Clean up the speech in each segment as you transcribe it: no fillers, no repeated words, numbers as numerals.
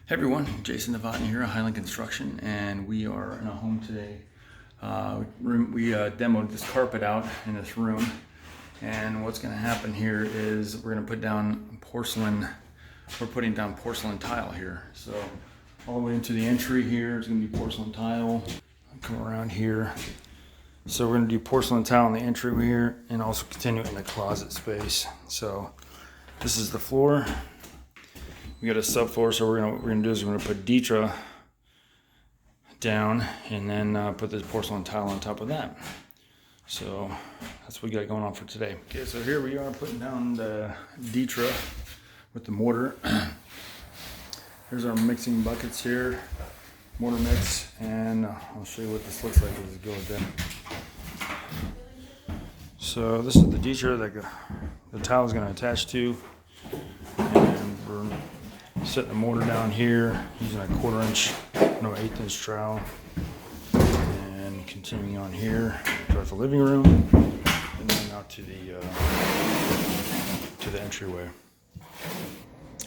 Hey everyone, Jason Novotny here at Highland Construction, and we are in a home today. We demoed this carpet out in this room, and what's going to happen here is we're going to put down porcelain. We're putting down porcelain tile here. So all the way into the entry here is going to be porcelain tile. Come around here. So we're going to do porcelain tile in the entry here, and also continue in the closet space. So this is the floor. We got a subfloor, so what we're gonna do is we're gonna put Detra down and then put this porcelain tile on top of that. So that's what we got going on for today. Okay, so here we are putting down the Detra with the mortar. Here's our mixing buckets here, mortar mix, and I'll show you what this looks like as it goes in. So this is the Detra that the tile is gonna attach to, and we're setting the mortar down here using a 1/8 inch trowel, and continuing on here towards the living room and then out to the entryway.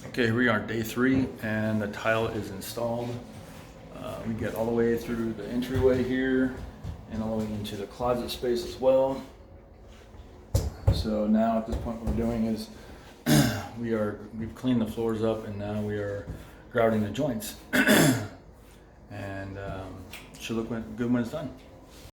Okay, here we are, day 3, and the tile is installed. We get all the way through the entryway here and all the way into the closet space as well. So now at this point what we're doing is we've cleaned the floors up, and now we are grouting the joints. And it should look good when it's done.